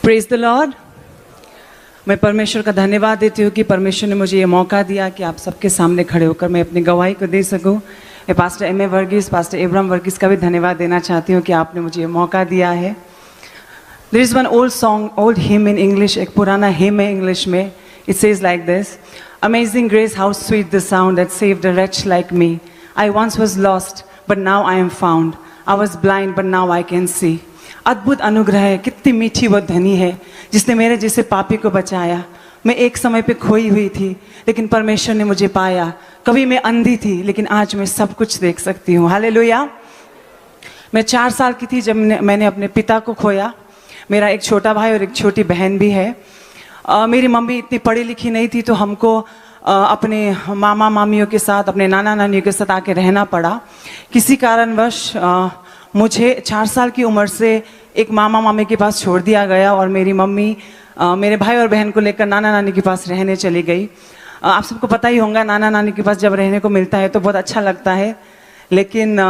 Praise the Lord. मैं परमेश्वर का धन्यवाद देती हूँ कि परमेश्वर ने मुझे ये मौका दिया कि आप सबके सामने खड़े होकर मैं अपनी गवाही को दे सकूँ। मैं pastor M A Varghese, pastor Abraham Varghese का भी धन्यवाद देना चाहती हूँ कि आपने मुझे ये मौका दिया है। There is one old song, old hymn in English, एक पुराना हिम है इंग्लिश में। It says like this: amazing grace, how sweet the sound that saved a wretch like me. I once was lost, but now I am found. I was blind, but now I can see. अद्भुत अनुग्रह है, कितनी मीठी वो धनी है जिसने मेरे जैसे पापी को बचाया। मैं एक समय पे खोई हुई थी, लेकिन परमेश्वर ने मुझे पाया। कभी मैं अंधी थी, लेकिन आज मैं सब कुछ देख सकती हूँ। हालेलुया। मैं 4 साल की थी जब मैंने अपने पिता को खोया। मेरा एक छोटा भाई और एक छोटी बहन भी है। मेरी मम्मी इतनी पढ़ी लिखी नहीं थी, तो हमको अपने मामा मामियों के साथ, अपने नाना नानियों के साथ आके रहना पड़ा। किसी कारणवश मुझे 4 साल की उम्र से एक मामा मामी के पास छोड़ दिया गया और मेरी मम्मी मेरे भाई और बहन को लेकर नाना नानी के पास रहने चली गई। आप सबको पता ही होगा, नाना नानी के पास जब रहने को मिलता है तो बहुत अच्छा लगता है। लेकिन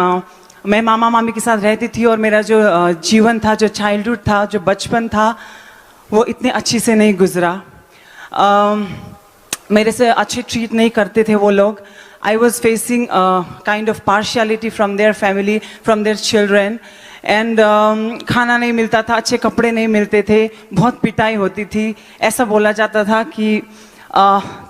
मैं मामा मामी के साथ रहती थी और मेरा जो जीवन था, जो चाइल्डहुड था, जो बचपन था, वो इतने अच्छी से नहीं गुजरा। मेरे से अच्छे ट्रीट नहीं करते थे वो लोग। I was facing a kind of partiality from their family, from their children, and खाना नहीं मिलता था, अच्छे कपड़े नहीं मिलते थे, बहुत पिटाई होती थी। ऐसा बोला जाता था कि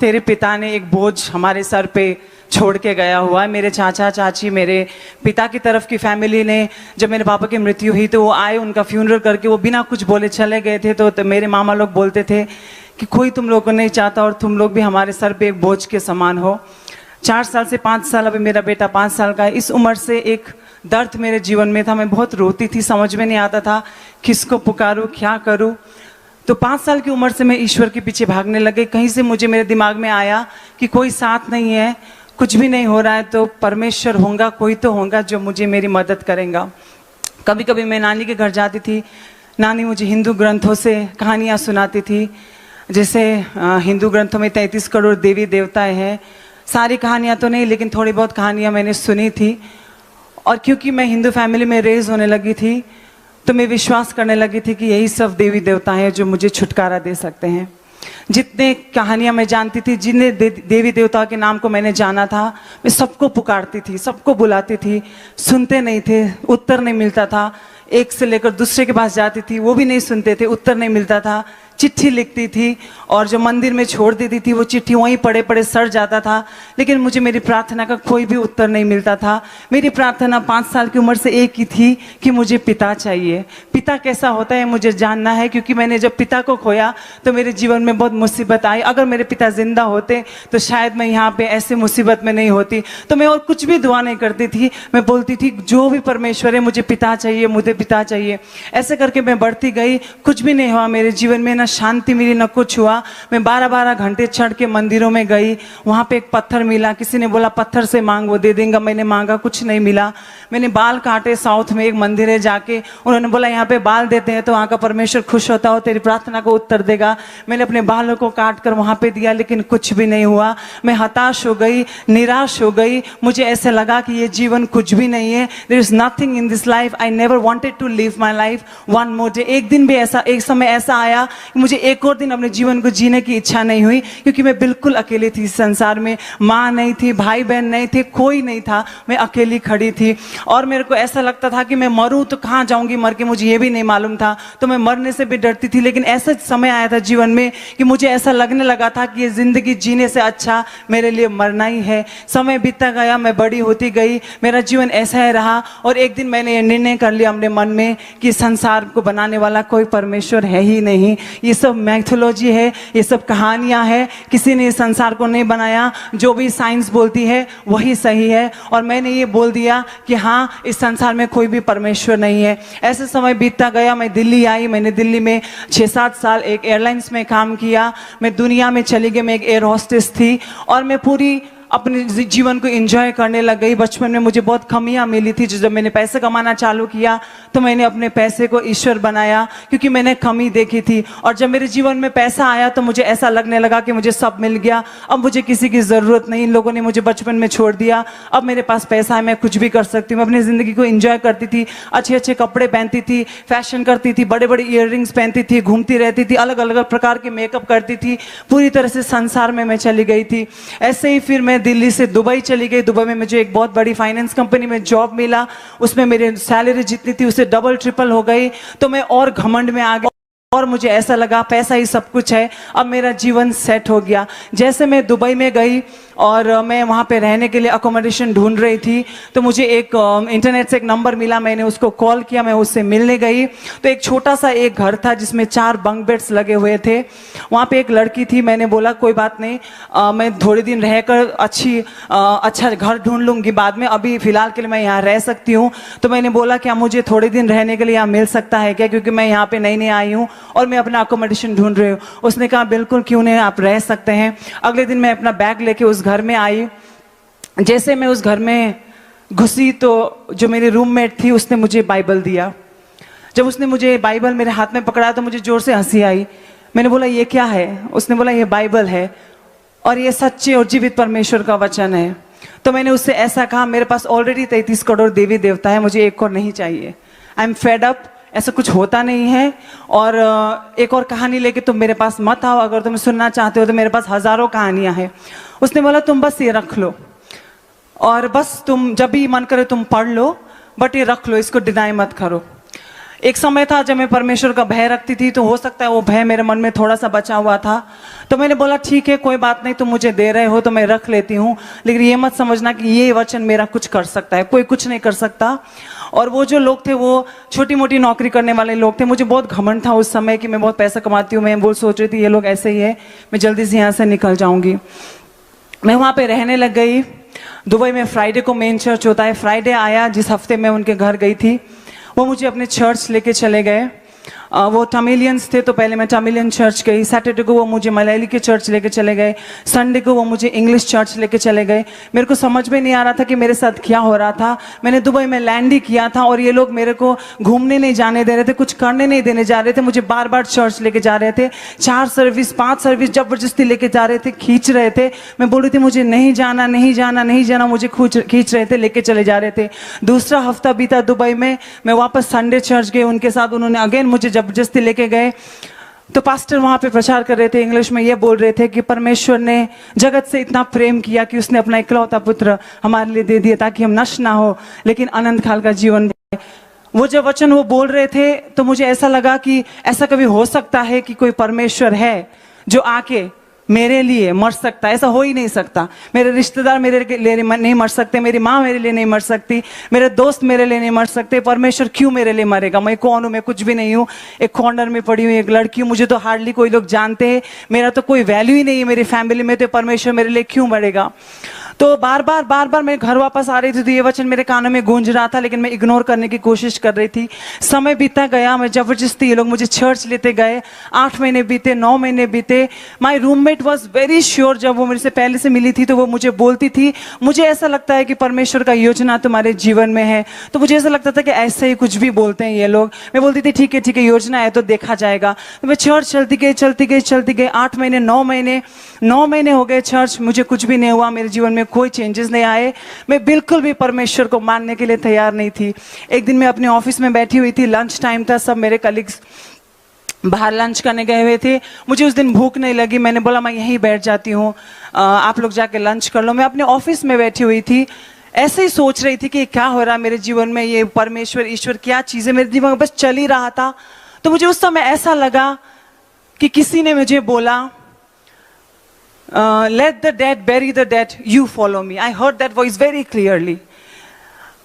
तेरे पिता ने एक बोझ हमारे सर पे छोड़ के गया हुआ है। मेरे चाचा चाची, मेरे पिता की तरफ की फैमिली ने, जब मेरे पापा की मृत्यु हुई तो वो आए, उनका फ्यूनरल करके वो बिना कुछ बोले चले गए थे। तो मेरे मामा लोग बोलते थे कि कोई तुम लोग को नहीं चाहता और तुम लोग भी हमारे सर पे एक बोझ के समान हो। 4 साल से 5 साल, अभी मेरा बेटा 5 साल का है। इस उम्र से एक दर्द मेरे जीवन में था। मैं बहुत रोती थी, समझ में नहीं आता था किसको पुकारूं, क्या करूं। तो 5 साल की उम्र से मैं ईश्वर के पीछे भागने लगे। कहीं से मुझे मेरे दिमाग में आया कि कोई साथ नहीं है, कुछ भी नहीं हो रहा है, तो परमेश्वर होगा, कोई तो होगा जो मुझे मेरी मदद करेगा। कभी कभी मैं नानी के घर जाती थी। नानी मुझे हिंदू ग्रंथों से कहानियाँ सुनाती थी। जैसे हिंदू ग्रंथों में 33 करोड़ देवी देवताएँ हैं। सारी कहानियाँ तो नहीं, लेकिन थोड़ी बहुत कहानियाँ मैंने सुनी थी। और क्योंकि मैं हिंदू फैमिली में रेज होने लगी थी, तो मैं विश्वास करने लगी थी कि यही सब देवी देवता हैं जो मुझे छुटकारा दे सकते हैं। जितने कहानियाँ मैं जानती थी, जितने देवी देवता के नाम को मैंने जाना था, मैं सबको पुकारती थी, सबको बुलाती थी। सुनते नहीं थे, उत्तर नहीं मिलता था। एक से लेकर दूसरे के पास जाती थी, वो भी नहीं सुनते थे, उत्तर नहीं मिलता था। चिट्ठी लिखती थी और जो मंदिर में छोड़ देती थी वो चिट्ठी वहीं पड़े पड़े सड़ जाता था, लेकिन मुझे मेरी प्रार्थना का कोई भी उत्तर नहीं मिलता था। मेरी प्रार्थना 5 साल की उम्र से एक ही थी कि मुझे पिता चाहिए। पिता कैसा होता है मुझे जानना है, क्योंकि मैंने जब पिता को खोया तो मेरे जीवन में बहुत मुसीबत आई। अगर मेरे पिता जिंदा होते तो शायद मैं यहाँ पे ऐसे मुसीबत में नहीं होती। तो मैं और कुछ भी दुआ नहीं करती थी, मैं बोलती थी जो भी परमेश्वर है, मुझे पिता चाहिए, मुझे पिता चाहिए। ऐसे करके मैं बढ़ती गई, कुछ भी नहीं हुआ मेरे जीवन में, ना शांति मिली ना कुछ हुआ। मैं 12-12 घंटे चढ़ के मंदिरों में गई। वहाँ पे एक पत्थर मिला, किसी ने बोला पत्थर से मांग, वो दे देंगे। मैंने मांगा, कुछ नहीं मिला। मैंने बाल काटे, साउथ में एक मंदिर है, जाके उन्होंने बोला यहाँ पे बाल देते हैं तो वहाँ का परमेश्वर खुश होता हो, तेरी प्रार्थना को उत्तर देगा। मैंने अपने बालों को काट कर वहाँ पे दिया, लेकिन कुछ भी नहीं हुआ। मैं हताश हो गई, निराश हो गई। मुझे ऐसे लगा कि ये जीवन कुछ भी नहीं है। There is nothing in this life. I never wanted to live my life one more day. एक दिन भी ऐसा, एक समय ऐसा आया कि मुझे एक और दिन अपने जीवन को जीने की इच्छा नहीं हुई, क्योंकि मैं बिल्कुल अकेली थी इस संसार में। माँ नहीं थी, भाई बहन नहीं थे, कोई नहीं था, मैं अकेली खड़ी थी। और मेरे को ऐसा लगता था कि मैं मरूं तो कहाँ जाऊंगी मर के, मुझे ये भी नहीं मालूम था। तो मैं मरने से भी डरती थी। लेकिन ऐसा समय आया था जीवन में कि मुझे ऐसा लगने लगा था कि ये जिंदगी जीने से अच्छा मेरे लिए मरना ही है। समय बीतता गया, मैं बड़ी होती गई, मेरा जीवन ऐसा ही रहा। और एक दिन मैंने ये निर्णय कर लिया अपने मन में कि संसार को बनाने वाला कोई परमेश्वर है ही नहीं। ये सब मैथोलॉजी है, ये सब कहानियां हैं। किसी ने इस संसार को नहीं बनाया। जो भी साइंस बोलती है वही सही है। और मैंने ये बोल दिया कि हाँ, इस संसार में कोई भी परमेश्वर नहीं है। ऐसे समय बीतता गया, मैं दिल्ली आई। मैंने दिल्ली में 6-7 साल एक एयरलाइंस में काम किया। मैं दुनिया में चली गई, मैं एक एयर होस्टेस थी। और मैं पूरी अपने जीवन को एंजॉय करने लग गई। बचपन में मुझे बहुत कमियां मिली थी, जब मैंने पैसे कमाना चालू किया तो मैंने अपने पैसे को ईश्वर बनाया, क्योंकि मैंने कमी देखी थी। और जब मेरे जीवन में पैसा आया तो मुझे ऐसा लगने लगा कि मुझे सब मिल गया, अब मुझे किसी की ज़रूरत नहीं, इन लोगों ने मुझे बचपन में छोड़ दिया, अब मेरे पास पैसा है, मैं कुछ भी कर सकती हूँ। मैं अपनी ज़िंदगी को एंजॉय करती थी, अच्छे अच्छे कपड़े पहनती थी, फैशन करती थी, बड़े बड़े ईयररिंग्स पहनती थी, घूमती रहती थी, अलग अलग प्रकार के मेकअप करती थी, पूरी तरह से संसार में मैं चली गई थी। ऐसे ही फिर मैं दिल्ली से दुबई चली गई। दुबई में मुझे एक बहुत बड़ी फाइनेंस कंपनी में जॉब मिला, उसमें मेरी सैलरी जितनी थी उससे डबल ट्रिपल हो गई। तो मैं और घमंड में आ गई और मुझे ऐसा लगा पैसा ही सब कुछ है, अब मेरा जीवन सेट हो गया। जैसे मैं दुबई में गई और मैं वहाँ पे रहने के लिए अकोमोडेशन ढूंढ रही थी, तो मुझे एक इंटरनेट से एक नंबर मिला, मैंने उसको कॉल किया, मैं उससे मिलने गई। तो एक छोटा सा एक घर था जिसमें 4 बंक बेड्स लगे हुए थे। वहाँ पे एक लड़की थी, मैंने बोला कोई बात नहीं, मैं थोड़े दिन रहकर अच्छा घर ढूंढ लूँगी बाद में, अभी फ़िलहाल के लिए मैं यहाँ रह सकती हूँ। तो मैंने बोला क्या मुझे थोड़े दिन रहने के लिए यहाँ मिल सकता है क्या, क्योंकि मैं यहाँ पे नई नई आई हूँ और मैं अपना अकोमोडेशन ढूंढ रही हूँ। उसने कहा बिल्कुल क्यों नहीं, आप रह सकते हैं। अगले दिन मैं अपना बैग लेके उस घर में आई। जैसे मैं उस घर में घुसी तो जो मेरी रूममेट थी उसने मुझे बाइबल दिया। जब उसने मुझे बाइबल मेरे हाथ में पकड़ा तो मुझे जोर से हंसी आई। मैंने बोला ये क्या है? उसने बोला ये बाइबल है और ये सच्चे और जीवित परमेश्वर का वचन है। तो मैंने उससे ऐसा कहा, मेरे पास ऑलरेडी 33 करोड़ देवी देवता है, मुझे एक और नहीं चाहिए। आई एम फेड अप, ऐसा कुछ होता नहीं है और एक और कहानी लेके तुम मेरे पास मत आओ, अगर तुम सुनना चाहते हो तो मेरे पास हजारों कहानियां हैं। उसने बोला तुम बस ये रख लो और बस तुम जब भी मन करे तुम पढ़ लो, बट ये रख लो, इसको डिनाई मत करो। एक समय था जब मैं परमेश्वर का भय रखती थी, तो हो सकता है वो भय मेरे मन में थोड़ा सा बचा हुआ था। तो मैंने बोला ठीक है कोई बात नहीं, तुम मुझे दे रहे हो तो मैं रख लेती हूँ, लेकिन ये मत समझना कि ये वचन मेरा कुछ कर सकता है, कोई कुछ नहीं कर सकता। और वो जो लोग थे वो छोटी मोटी नौकरी करने वाले लोग थे। मुझे बहुत घमंड था उस समय कि मैं बहुत पैसा कमाती हूँ। मैं वो सोच रही थी ये लोग ऐसे ही है, मैं जल्दी से यहाँ से निकल जाऊँगी। मैं वहाँ पे रहने लग गई। दुबई में फ्राइडे को मेन चर्च होता है। फ्राइडे आया जिस हफ्ते मैं उनके घर गई थी, वो मुझे अपने चर्च लेके चले गए। वो तमिलियंस थे तो पहले मैं तमिलियन चर्च गई। सैटरडे को वो मुझे मलयाली के चर्च लेके चले गए। संडे को वो मुझे इंग्लिश चर्च लेके चले गए। मेरे को समझ में नहीं आ रहा था कि मेरे साथ क्या हो रहा था। मैंने दुबई में लैंड ही किया था और ये लोग मेरे को घूमने नहीं जाने दे रहे थे, कुछ करने नहीं देने जा रहे थे। मुझे बार बार चर्च लेके जा रहे थे, 4 सर्विस 5 सर्विस जबरदस्ती लेके जा रहे थे, खींच रहे थे। मैं बोल रही थी मुझे नहीं जाना नहीं जाना नहीं जाना, मुझे खींच रहे थे, लेके चले जा रहे थे। दूसरा हफ्ता बीता दुबई में, मैं वापस संडे चर्च गई उनके साथ। उन्होंने अगेन मुझे जबरदस्ती लेके गए। तो पास्टर वहां पे प्रचार कर रहे थे, इंग्लिश में ये बोल रहे थे कि परमेश्वर ने जगत से इतना प्रेम किया कि उसने अपना इकलौता पुत्र हमारे लिए दे दिया ताकि हम नष्ट ना हो लेकिन अनंत काल का जीवन पाए। वो जब वचन वो बोल रहे थे तो मुझे ऐसा लगा कि ऐसा कभी हो सकता है कि कोई परमेश्वर है जो आके मेरे लिए मर सकता है? ऐसा हो ही नहीं सकता। मेरे रिश्तेदार मेरे लिए नहीं मर सकते, मेरी माँ मेरे लिए नहीं मर सकती, मेरे दोस्त मेरे लिए नहीं मर सकते, परमेश्वर क्यों मेरे लिए मरेगा? मैं कौन हूँ? मैं कुछ भी नहीं हूँ, एक कॉर्नर में पड़ी हुई एक लड़की हूँ, मुझे तो हार्डली कोई लोग जानते हैं, मेरा तो कोई वैल्यू ही नहीं है मेरी फैमिली में, तो परमेश्वर मेरे लिए क्यों मरेगा? तो बार बार मैं घर वापस आ रही थी तो ये वचन मेरे कानों में गूंज रहा था, लेकिन मैं इग्नोर करने की कोशिश कर रही थी। समय बीता गया, मैं जबरदस्ती ये लोग मुझे चर्च लेते गए। 8 महीने बीते, 9 महीने बीते। माई रूममेट वॉज वेरी श्योर, जब वो मेरे से पहले से मिली थी तो वो मुझे बोलती थी मुझे ऐसा लगता है कि परमेश्वर का योजना तुम्हारे जीवन में है। तो मुझे ऐसा लगता था कि ऐसे ही कुछ भी बोलते हैं ये लोग। मैं बोलती थी ठीक है योजना है तो देखा जाएगा। तो मैं चर्च चलती गई 8 महीने 9 महीने हो गए चर्च, मुझे कुछ भी नहीं हुआ, मेरे जीवन में कोई चेंजेस नहीं आए। मैं बिल्कुल भी परमेश्वर को मानने के लिए तैयार नहीं थी। एक दिन मैं अपने ऑफिस में बैठी हुई थी, लंच टाइम था, सब मेरे कलीग्स बाहर लंच करने गए हुए थे। मुझे उस दिन भूख नहीं लगी, मैंने बोला मैं यहीं बैठ जाती हूँ, आप लोग जाके लंच कर लो। मैं अपने ऑफिस में बैठी हुई थी, ऐसे ही सोच रही थी कि क्या हो रहा है मेरे जीवन में, ये परमेश्वर ईश्वर क्या चीज़ है मेरे जीवन में, बस चल ही रहा था। तो मुझे उस समय ऐसा लगा कि किसी ने मुझे बोला let the dead bury the dead, you follow me. I heard that voice very clearly.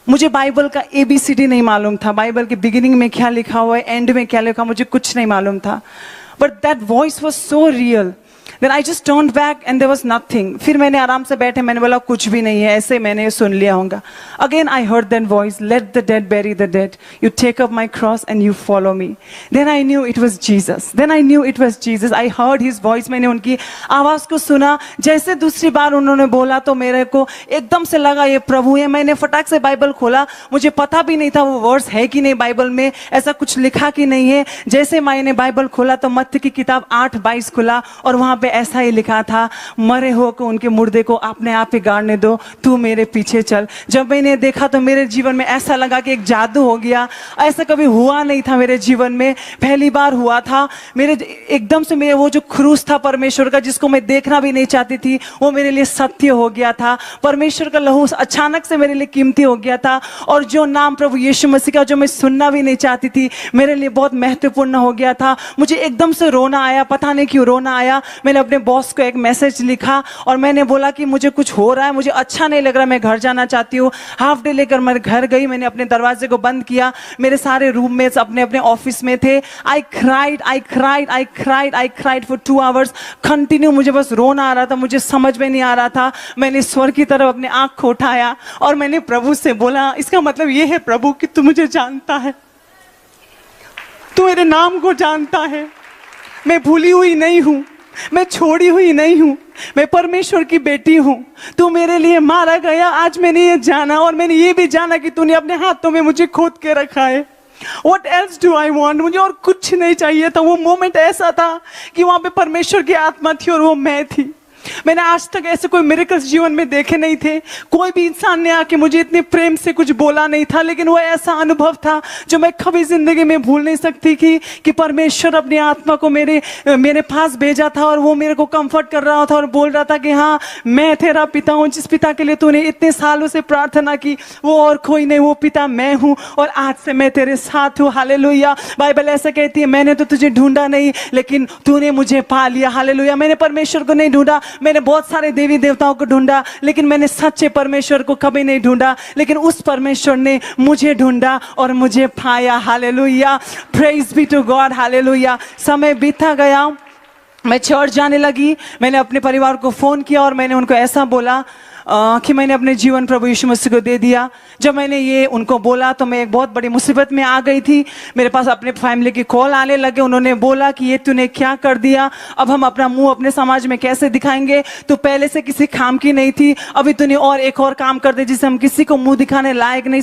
मुझे बाइबल का ABCD नहीं मालूम था, बाइबल के बिगिनिंग में क्या लिखा हुआ है, एंड में क्या लिखा, मुझे कुछ नहीं मालूम था। But that voice was so real. Then I just turned back and there was nothing. फिर मैंने आराम से बैठे, मैंने बोला कुछ भी नहीं है, ऐसे मैंने सुन लिया होगा. Again I heard that voice, let the dead bury the dead. You take up my cross and you follow me. Then I knew it was Jesus. Then I knew it was Jesus. I heard his voice. मैंने उनकी आवाज को सुना. जैसे दूसरी बार उन्होंने बोला तो मेरे को एकदम से लगा ये प्रभु है. मैंने फटाक से बाइबल खोला. मुझे पता भी नहीं था वो वर्ड्स है कि नहीं बाइबल में, ऐसा कुछ लिखा कि नहीं है. जैसे मैंने बाइबल खोला तो मत्ती की किताब 8:22 खुला और वहां पे ऐसा ही लिखा था, मरे हो को उनके मुर्दे को अपने आप ही गाड़ने दो, तू मेरे पीछे चल. जब मैंने देखा तो मेरे जीवन में ऐसा लगा कि एक जादू हो गया. ऐसा कभी हुआ नहीं था मेरे जीवन में, पहली बार हुआ था. मेरे एकदम से मेरे वो जो क्रूस था परमेश्वर का, जिसको मैं देखना भी नहीं चाहती थी, वो मेरे लिए सत्य हो गया था. परमेश्वर का लहू अचानक से मेरे लिए कीमती हो गया था. और जो नाम प्रभु यीशु मसीह का जो मैं सुनना भी नहीं चाहती थी, मेरे लिए बहुत महत्वपूर्ण हो गया था. मुझे एकदम से रोना आया, पता नहीं क्यों रोना आया. मैंने अपने बॉस को एक मैसेज लिखा और मैंने बोला कि मुझे कुछ हो रहा है, मुझे अच्छा नहीं लग रहा, मैं घर जाना चाहती हूँ. हाफ डे लेकर मैं घर गई. मैंने अपने दरवाजे को बंद किया. मेरे सारे रूममेट्स अपने अपने ऑफिस में थे. I cried for 2 hours continue. मुझे बस रोना आ रहा था, मुझे समझ में नहीं आ रहा था. मैंने स्वर की तरफ अपने आंख को उठाया और मैंने प्रभु से बोला, इसका मतलब ये है प्रभु कि तू मुझे जानता है, तू मेरे नाम को जानता है. मैं भूली हुई नहीं हूं, मैं छोड़ी हुई नहीं हूं, मैं परमेश्वर की बेटी हूं. तू मेरे लिए मारा गया. आज मैंने ये जाना और मैंने ये भी जाना कि तूने अपने हाथों में मुझे खोद के रखा है. What else do I want? मुझे और कुछ नहीं चाहिए था. वो मोमेंट ऐसा था कि वहां पे परमेश्वर की आत्मा थी और वो मैं थी. मैंने आज तक ऐसे कोई मिरेकल्स जीवन में देखे नहीं थे. कोई भी इंसान ने आके मुझे इतने प्रेम से कुछ बोला नहीं था, लेकिन वो ऐसा अनुभव था जो मैं कभी जिंदगी में भूल नहीं सकती कि परमेश्वर अपनी आत्मा को मेरे पास भेजा था और वो मेरे को कंफर्ट कर रहा था और बोल रहा था कि हाँ, मैं तेरा पिता हूँ. जिस पिता के लिए तूने इतने सालों से प्रार्थना की, वो और कोई नहीं, वो पिता मैं हूँ और आज से मैं तेरे साथ हूँ. हालेलुया. बाइबल ऐसा कहती है, मैंने तो तुझे ढूंढा नहीं, लेकिन तूने मुझे पा लिया. हालेलुया. मैंने परमेश्वर को नहीं ढूंढा, मैंने बहुत सारे देवी देवताओं को ढूंढा, लेकिन मैंने सच्चे परमेश्वर को कभी नहीं ढूंढा. लेकिन उस परमेश्वर ने मुझे ढूंढा और मुझे पाया. Hallelujah. Praise be to God. Hallelujah. समय बीता गया, मैं चर्च जाने लगी. मैंने अपने परिवार को फोन किया और मैंने उनको ऐसा बोला कि मैंने अपने जीवन प्रभु यीशु मसीह को दे दिया. जब मैंने ये उनको बोला तो मैं एक बहुत बड़ी मुसीबत में आ गई थी. मेरे पास अपने फैमिली की कॉल आने लगे. उन्होंने बोला कि ये तूने क्या कर दिया, अब हम अपना मुंह अपने समाज में कैसे दिखाएंगे, तू पहले से किसी काम की नहीं थी, अभी तूने और एक और काम कर दे जिससे हम किसी को मुंह दिखाने लायक नहीं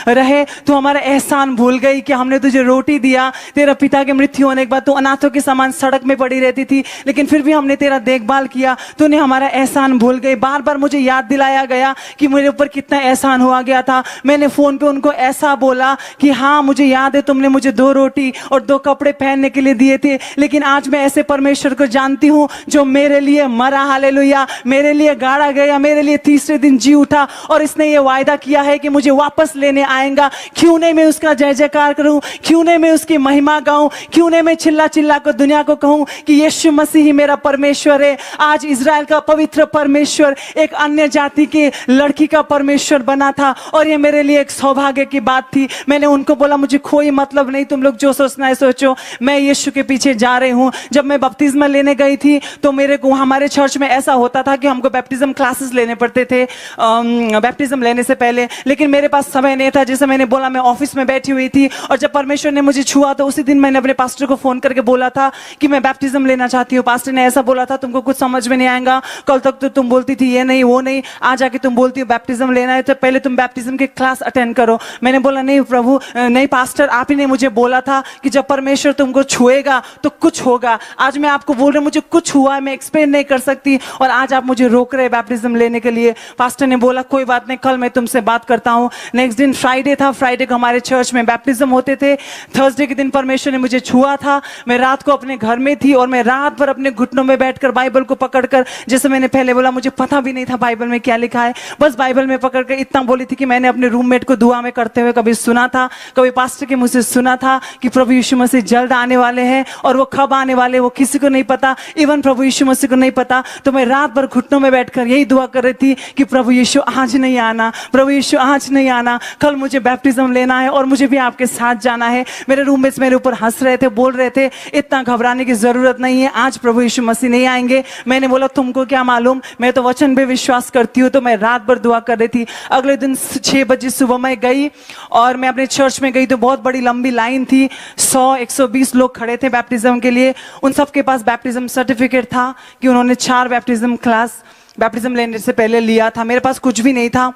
रहे. तू हमारा एहसान भूल गई कि हमने तुझे रोटी दिया. तेरा पिता की मृत्यु होने के बाद तू अनाथों के समान सड़क में पड़ी रहती थी, लेकिन फिर भी हमने तेरा देखभाल किया. तूने हमारा एहसान भूल गई. बार बार मुझे याद दिलाया गया कि मेरे ऊपर कितना एहसान हुआ गया था. मैंने फोन पे उनको ऐसा बोला कि हाँ, मुझे याद है तुमने मुझे 2 रोटी और 2 कपड़े पहनने के लिए दिए थे, लेकिन आज मैं ऐसे परमेश्वर को जानती हूँ जो मेरे लिए मरा. हालेलुया. मेरे लिए गाड़ा गया, मेरे लिए तीसरे दिन जी उठा और इसने ये वायदा किया है कि मुझे वापस लेने आएगा. क्यों नहीं मैं उसका जय जयकार करूं, क्यों नहीं मैं उसकी महिमा गाऊं, क्यों नहीं मैं चिल्ला चिल्ला कर दुनिया को कहूं कि यीशु मसीह ही मेरा परमेश्वर है. आज इजराइल का पवित्र परमेश्वर एक अन्य जाति के लड़की का परमेश्वर बना था और ये मेरे लिए एक सौभाग्य की बात थी. मैंने उनको बोला, मुझे कोई मतलब नहीं, तुम लोग जो सोचना है सोचो, मैं यीशु के पीछे जा रही हूँ. जब मैं बपतिस्मा लेने गई थी तो मेरे को हमारे चर्च में ऐसा होता था कि हमको बैप्टिज्म क्लासेस लेने पड़ते थे बैप्टिज्म लेने से पहले, लेकिन मेरे पास समय नहीं था. जैसे मैंने बोला, मैं ऑफिस में बैठी हुई थी और जब परमेश्वर ने मुझे छुआ तो उसी दिन मैंने अपने पास्टर को फोन करके बोला था कि मैं बैप्टिज्म लेना चाहती हूँ. पास्टर ने ऐसा बोला था, तुमको कुछ समझ में नहीं आएगा, कल तक तो तुम बोलती थी ये नहीं वो नहीं, आज आके तुम बोलती हो बैप्टिज्म लेना है, तो पहले तुम बैप्टिज्म के क्लास अटेंड करो. मैंने बोला, नहीं प्रभु, नहीं पास्टर, आप ही ने मुझे बोला था कि जब परमेश्वर तुमको छुएगा तो कुछ होगा. आज मैं आपको बोल रही हूँ, मुझे कुछ हुआ है, मैं एक्सप्लेन नहीं कर सकती और आज आप मुझे रोक रहे बैप्टिज्म लेने के लिए. पास्टर ने बोला, कोई बात नहीं, कल मैं तुमसे बात करता हूँ. नेक्स्ट दिन फ्राइडे था. फ्राइडे को हमारे चर्च में बैप्टिज्म होते थे. थर्सडे के दिन परमेश्वर ने मुझे छुआ था. मैं रात को अपने घर में थी और मैं रात भर अपने घुटनों में बैठकर बाइबल को पकड़कर, जैसे मैंने पहले बोला, मुझे पता भी नहीं था बाइबल में में क्या लिखा है, बस बाइबल में पकड़ के इतना बोली थी कि मैंने अपने रूममेट को दुआ में करते हुए कभी सुना था, कभी पास्टर के मुंह से सुना था कि प्रभु यीशु मसीह जल्द आने वाले हैं, और वो कब आने वाले वो किसी को नहीं पता, इवन प्रभु यीशु मसीह को नहीं पता। तो मैं रात भर घुटनों में बैठकर यही दुआ कर रही थी कि प्रभु यीशु आज नहीं आना, प्रभु यीशु आज नहीं आना, कल मुझे बैप्टिज्म लेना है और मुझे भी आपके साथ जाना है। मेरे रूममेट्स मेरे ऊपर हंस रहे थे, बोल रहे थे इतना घबराने की जरूरत नहीं है, आज प्रभु यीशु मसीह नहीं आएंगे। मैंने बोला तुमको क्या मालूम, मैं तो वचन पे विश्वास करती हूँ। तो मैं रात भर दुआ कर रही थी। अगले दिन 6 बजे सुबह मैं गई और मैं अपने चर्च में गई तो बहुत बड़ी लंबी लाइन थी, 100-120 लोग खड़े थे बैप्टिज्म के लिए। उन सबके पास बैप्टिज्म सर्टिफिकेट था कि उन्होंने 4 बैप्टिज्म क्लास बैप्टिज्म लेने से पहले लिया था। मेरे पास कुछ भी नहीं था।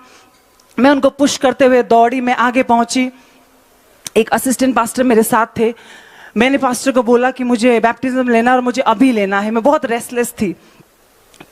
मैं उनको पुश करते हुए दौड़ी, मैं आगे पहुंची। एक असिस्टेंट पास्टर मेरे साथ थे। मैंने पास्टर को बोला कि मुझे बैप्टिज्म लेना और मुझे अभी लेना है। मैं बहुत रेस्टलेस थी।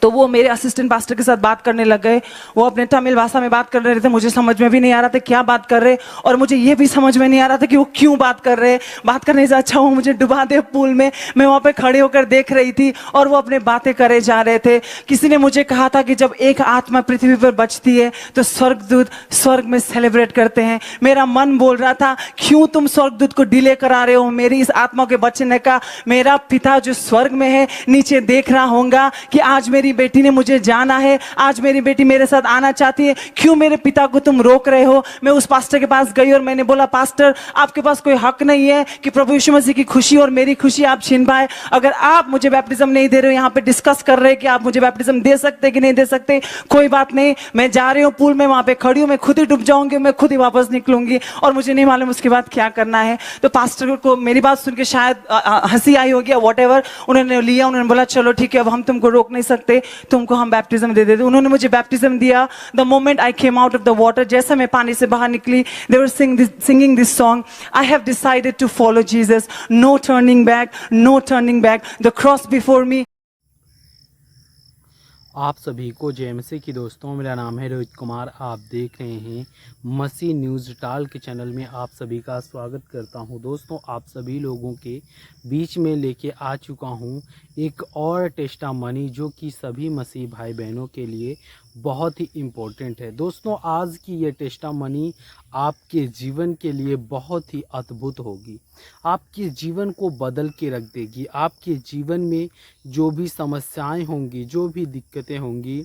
तो वो मेरे असिस्टेंट पास्टर के साथ बात करने लग गए। वो अपने तमिल भाषा में बात कर रहे थे, मुझे समझ में भी नहीं आ रहा था क्या बात कर रहे, और मुझे ये भी समझ में नहीं आ रहा था कि वो क्यों बात कर रहे। बात करने से अच्छा वो मुझे डुबा दे पूल में। मैं वहाँ पे खड़े होकर देख रही थी और वो अपने बातें करे जा रहे थे। किसी ने मुझे कहा था कि जब एक आत्मा पृथ्वी पर बचती है तो स्वर्गदूत स्वर्ग में सेलिब्रेट करते हैं। मेरा मन बोल रहा था क्यों तुम स्वर्गदूत को डिले करा रहे हो मेरी इस आत्मा के बचने का। मेरा पिता जो स्वर्ग में है नीचे देख रहा होगा कि आज मेरी बेटी ने मुझे जाना है, आज मेरी बेटी मेरे साथ आना चाहती है, क्यों मेरे पिता को तुम रोक रहे हो। मैं उस पास्टर के पास गई और मैंने बोला पास्टर आपके पास कोई हक नहीं है कि प्रभु यीशु मसीह की खुशी और मेरी खुशी आप छीन पाए। अगर आप मुझे बैप्टिज्म नहीं दे रहे हो, यहाँ पे डिस्कस कर रहे हैं कि आप मुझे बैप्टिज्म दे सकते कि नहीं दे सकते, कोई बात नहीं, मैं जा रही हूँ पूल में, वहां पे खड़ी हूँ, मैं खुद ही डूब जाऊंगी, मैं खुद ही वापस निकलूंगी और मुझे नहीं मालूम उसके बाद क्या करना है। तो पास्टर को मेरी बात सुन के शायद हंसी आई होगी या वॉट एवर, उन्होंने लिया, उन्होंने बोला चलो ठीक है अब हम तुमको रोक नहीं सकते, तुमको हम बैप्टिज्म दे देते। उन्होंने मुझे बैप्टिज्म दिया। The moment I came out of the water, जैसे मैं पानी से बाहर निकली, they were singing this song, I have decided to follow Jesus, no turning back, no turning back, the cross before me. आप सभी को जय मसीह की दोस्तों, मेरा नाम है रोहित कुमार। आप देख रहे हैं मसीह न्यूज़ टाल के चैनल में आप सभी का स्वागत करता हूं। दोस्तों आप सभी लोगों के बीच में लेके आ चुका हूं एक और टेस्टामनी जो कि सभी मसीह भाई बहनों के लिए बहुत ही इम्पोर्टेंट है। दोस्तों आज की ये टेस्टामनी आपके जीवन के लिए बहुत ही अद्भुत होगी, आपके जीवन को बदल के रख देगी। आपके जीवन में जो भी समस्याएं होंगी, जो भी दिक्कतें होंगी,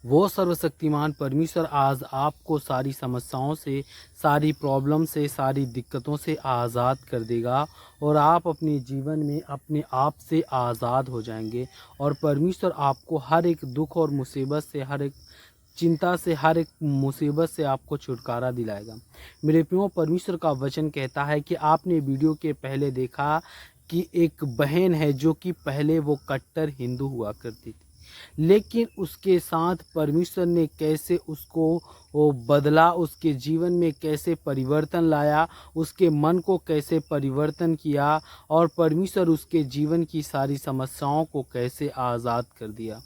वो सर्वशक्तिमान परमेश्वर आज आपको सारी समस्याओं से, सारी प्रॉब्लम से, सारी दिक्कतों से आज़ाद कर देगा और आप अपने जीवन में अपने आप से आज़ाद हो जाएंगे। और परमेश्वर आपको हर एक दुख और मुसीबत से, हर एक चिंता से, हर एक मुसीबत से आपको छुटकारा दिलाएगा। मेरे प्रियो, परमेश्वर का वचन कहता है कि आपने वीडियो के पहले देखा कि एक बहन है जो कि पहले वो कट्टर हिंदू हुआ करती थी, लेकिन उसके साथ परमेश्वर ने कैसे उसको वो बदला, उसके जीवन में कैसे परिवर्तन लाया, उसके मन को कैसे परिवर्तन किया और परमेश्वर उसके जीवन की सारी समस्याओं को कैसे आज़ाद कर दिया।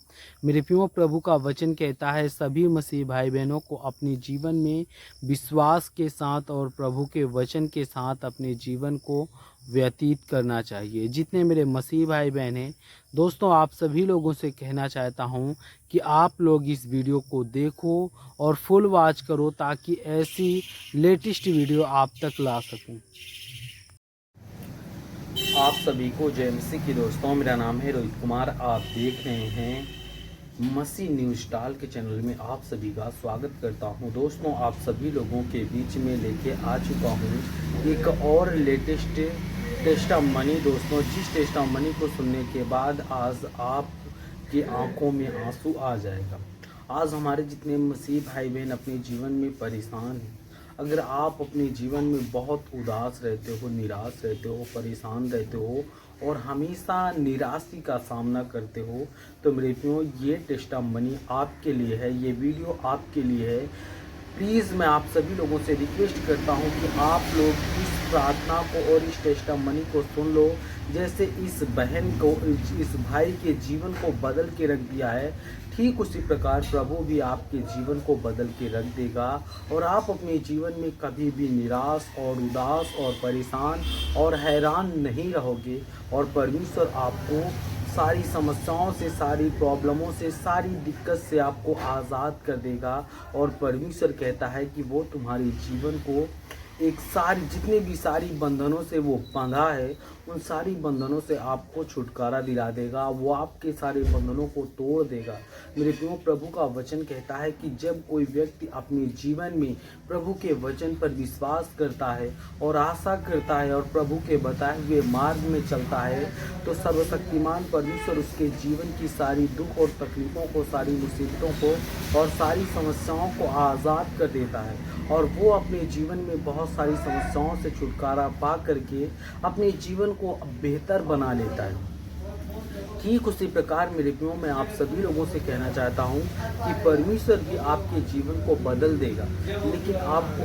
मेरे प्रियो, प्रभु का वचन कहता है सभी मसीह भाई बहनों को अपने जीवन में विश्वास के साथ और प्रभु के वचन के साथ अपने जीवन को व्यतीत करना चाहिए। जितने मेरे मसीह भाई बहन हैं, दोस्तों आप सभी लोगों से कहना चाहता हूं कि आप लोग इस वीडियो को देखो और फुल वॉच करो ताकि ऐसी लेटेस्ट वीडियो आप तक ला सकूं। आप सभी को जय मसीह की दोस्तों, मेरा नाम है रोहित कुमार। आप देख रहे हैं मसीह न्यूज़ टाल के चैनल में आप सभी का स्वागत करता हूं। दोस्तों आप सभी लोगों के बीच में लेके आ चुका हूं एक और लेटेस्ट टेस्टामनी। दोस्तों जिस टेस्टामनी को सुनने के बाद आज आपकी आंखों में आंसू आ जाएगा। आज हमारे जितने मसीह भाई बहन अपने जीवन में परेशान हैं, अगर आप अपने जीवन में बहुत उदास रहते हो, निराश रहते हो, परेशान रहते हो और हमेशा निराशा का सामना करते हो, तो मेरे प्रियो ये टेस्टामनी आपके लिए है, ये वीडियो आपके लिए है। प्लीज़ मैं आप सभी लोगों से रिक्वेस्ट करता हूं कि आप लोग इस प्रार्थना को और इस टेस्टामनी को सुन लो। जैसे इस बहन को, इस भाई के जीवन को बदल के रख दिया है, ठीक उसी प्रकार प्रभु भी आपके जीवन को बदल के रख देगा और आप अपने जीवन में कभी भी निराश और उदास और परेशान और हैरान नहीं रहोगे और परमेश्वर आपको सारी समस्याओं से, सारी प्रॉब्लमों से, सारी दिक्कत से आपको आज़ाद कर देगा। और परमेश्वर कहता है कि वो तुम्हारे जीवन को एक सारी जितने भी सारी बंधनों से वो बंधा है, उन सारी बंधनों से आपको छुटकारा दिला देगा। वो आपके सारे बंधनों को तोड़ देगा। मेरे प्रियो, प्रभु का वचन कहता है कि जब कोई व्यक्ति अपने जीवन में प्रभु के वचन पर विश्वास करता है और आशा करता है और प्रभु के बताए हुए मार्ग में चलता है, तो सर्वशक्तिमान परमेश्वर उसके जीवन की सारी दुख और तकलीफ़ों को, सारी मुसीबतों को और सारी समस्याओं को आज़ाद कर देता है। और वो अपने जीवन में बहुत सारी समस्याओं से छुटकारा पा करके अपने जीवन को बेहतर बना लेता है। ठीक उसी प्रकार मेरे प्रियो, मैं आप सभी लोगों से कहना चाहता हूँ कि परमेश्वर भी आपके जीवन को बदल देगा, लेकिन आपको